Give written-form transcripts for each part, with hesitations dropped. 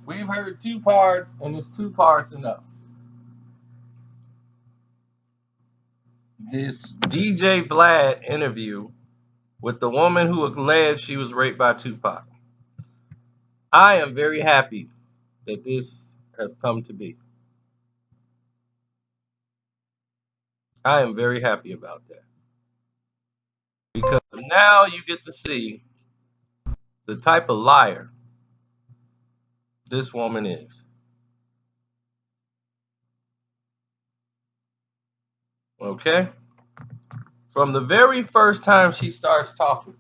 We've heard two parts, and it's two parts enough. This DJ Vlad interview with the woman who alleged she was raped by Tupac. I am very happy that this has come to be. I am very happy about that because now you get to see the type of liar this woman is. Okay? From the very first time she starts talking,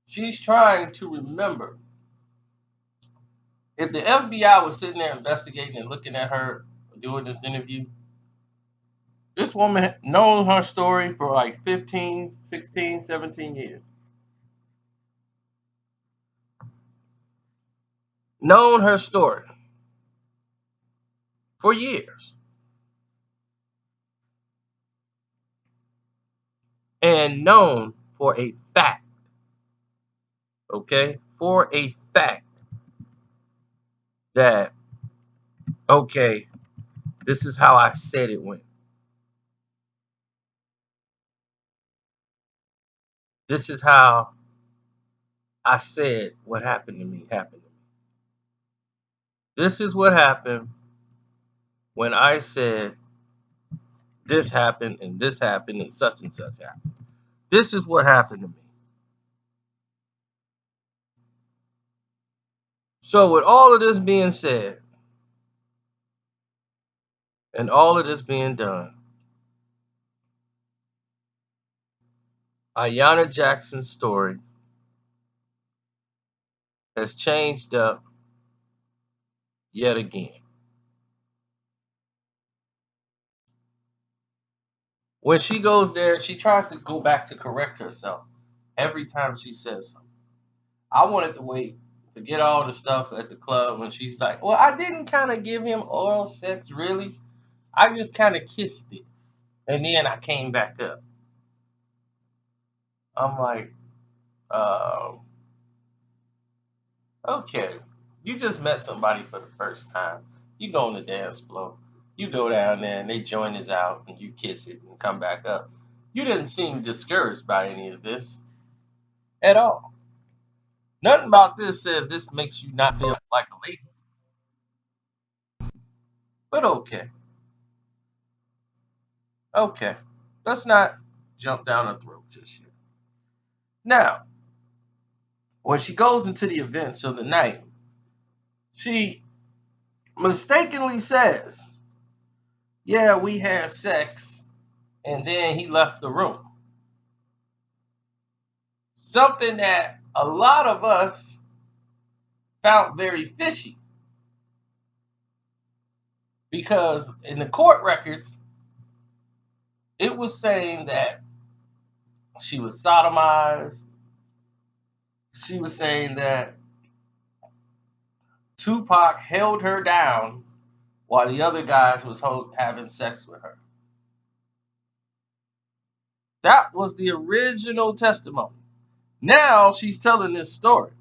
she's trying to remember. If the FBI was sitting there investigating and looking at her doing this interview, this woman had known her story for like 15, 16, 17 years. Known her story for years. And known for a fact, okay, for a fact that, okay, this is how I said it went. This is how I said what happened to me happened to me. This is what happened when I said this happened and such happened. This is what happened to me. So, with all of this being said and all of this being done, Ayanna Jackson's story has changed up yet again. When she goes there, she tries to go back to correct herself every time she says something. I wanted to wait, forget all the stuff at the club when she's like, well, I didn't kind of give him oral sex, really. I just kind of kissed it. And then I came back up. I'm like, uh, okay. You just met somebody for the first time. You go on the dance floor. You go down there and they join us out and you kiss it and come back up. You didn't seem discouraged by any of this at all. Nothing about this says this makes you not feel like a lady. But okay. Okay. Let's not jump down her throat just yet. Now, when she goes into the events of the night, she mistakenly says, yeah, we had sex, and then he left the room. Something that a lot of us found very fishy. Because in the court records, it was saying that she was sodomized. She was saying that Tupac held her down while the other guys was having sex with her. That was the original testimony. Now she's telling this story.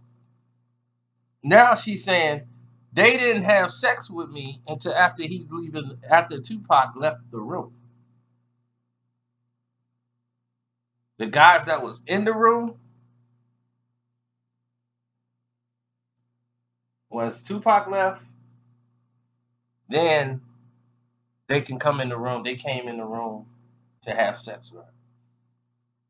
Now she's saying they didn't have sex with me until after Tupac left the room. The guys that was in the room, once Tupac left, then they can come in the room. They came in the room to have sex with her.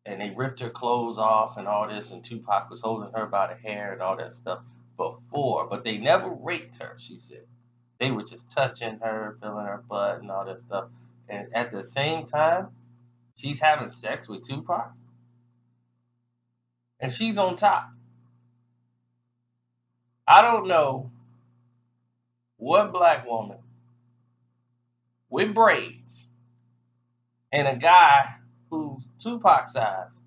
And they ripped her clothes off and all this, and Tupac was holding her by the hair and all that stuff before. But they never raped her, she said. They were just touching her, feeling her butt and all that stuff. And at the same time, she's having sex with Tupac. And she's on top. I don't know what black woman with braids and a guy who's Tupac size,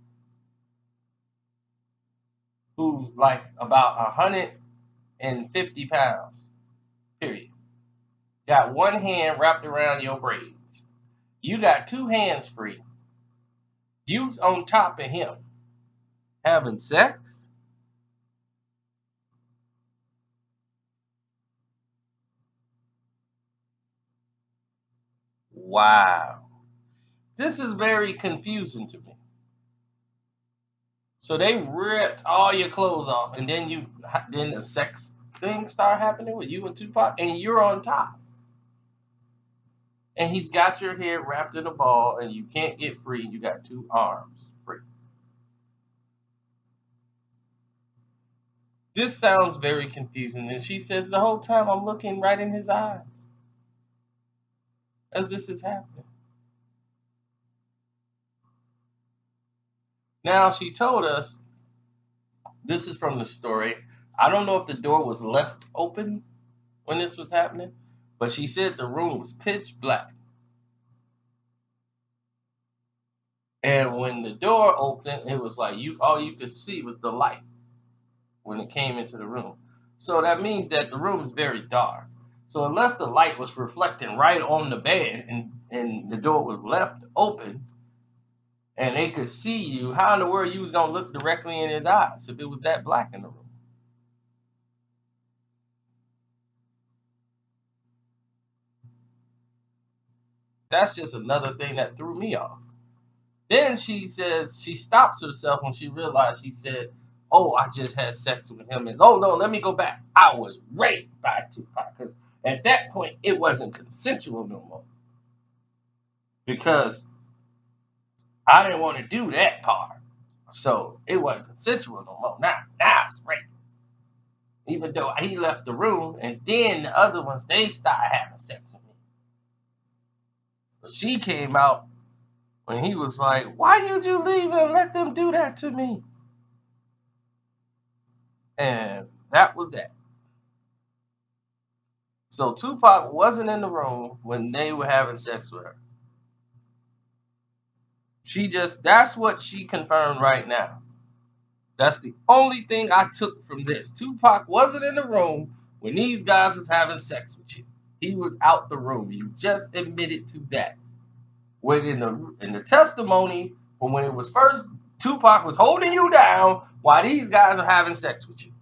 who's like about 150 pounds, period. Got one hand wrapped around your braids. You got two hands free. You's on top of him having sex. Wow. This is very confusing to me. So they ripped all your clothes off, and then the sex thing start happening with you and Tupac, and you're on top. And he's got your head wrapped in a ball, and you can't get free. You got two arms free. This sounds very confusing. And she says the whole time I'm looking right in his eyes as this is happening. Now she told us, this is from the story. I don't know if the door was left open when this was happening, but she said the room was pitch black. And when the door opened, it was like all you could see was the light when it came into the room. So that means that the room is very dark. So unless the light was reflecting right on the bed and the door was left open and they could see you, how in the world you was gonna look directly in his eyes if it was that black in the room? That's just another thing that threw me off. Then she says she stops herself when she realized she said, "Oh, I just had sex with him." And oh no, let me go back. I was raped by Tupac because at that point it wasn't consensual no more because I didn't want to do that part. So it wasn't consensual no more. Now it's rape. Even though he left the room and then the other ones they started having sex with me. But she came out when he was like, "Why did you leave and let them do that to me?" And that was that. So Tupac wasn't in the room when they were having sex with her. That's what she confirmed right now. That's the only thing I took from this. Tupac wasn't in the room when these guys was having sex with you. He was out the room. You just admitted to that. When in the testimony from when it was first, Tupac was holding you down while these guys are having sex with you.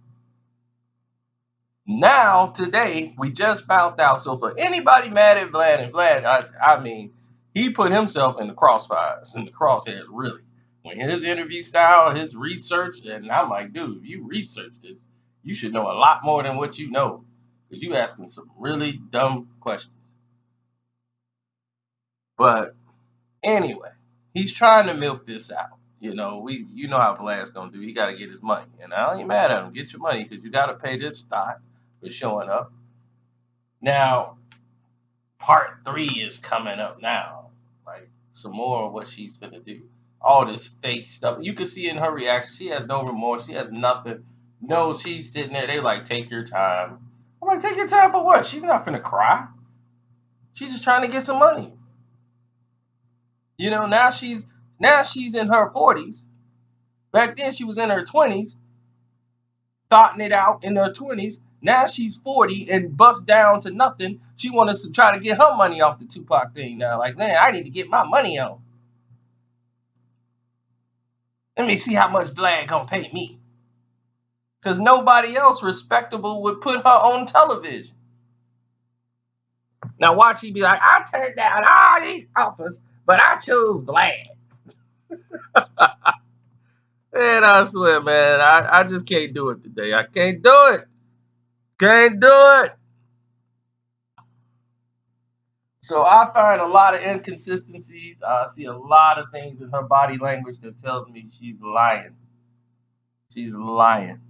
Now, today, we just found out. So for anybody mad at Vlad and Vlad, I mean, he put himself in the crossfires, in the crosshairs, really. When his interview style, his research, and I'm like, dude, if you research this, you should know a lot more than what you know. Because you asking some really dumb questions. But anyway, he's trying to milk this out. You know how Vlad's gonna do. He gotta get his money. And I ain't mad at him. Get your money because you gotta pay this stock for showing up. Now, part 3 is coming up now. Like some more of what she's gonna do. All this fake stuff. You can see in her reaction, she has no remorse. She has nothing. No, she's sitting there. They like, take your time. I'm like, take your time for what? She's not gonna cry. She's just trying to get some money. Now she's in her 40s. Back then she was in her 20s, thoughting it out in her 20s. Now she's 40 and bust down to nothing. She wants to try to get her money off the Tupac thing now. Like, man, I need to get my money on. Let me see how much Vlad gonna pay me. Because nobody else respectable would put her on television. Now watch she be like, I turned down all these offers, but I chose Vlad. And I swear, man, I just can't do it today. I can't do it. Can't do it. So I find a lot of inconsistencies. I see a lot of things in her body language that tells me she's lying. She's lying.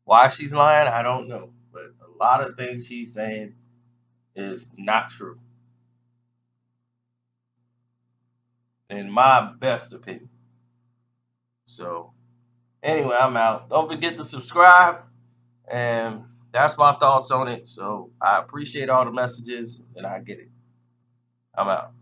Why she's lying, I don't know. But a lot of things she's saying is not true, in my best opinion. So anyway, I'm out. Don't forget to subscribe. And that's my thoughts on it. So I appreciate all the messages and I get it. I'm out.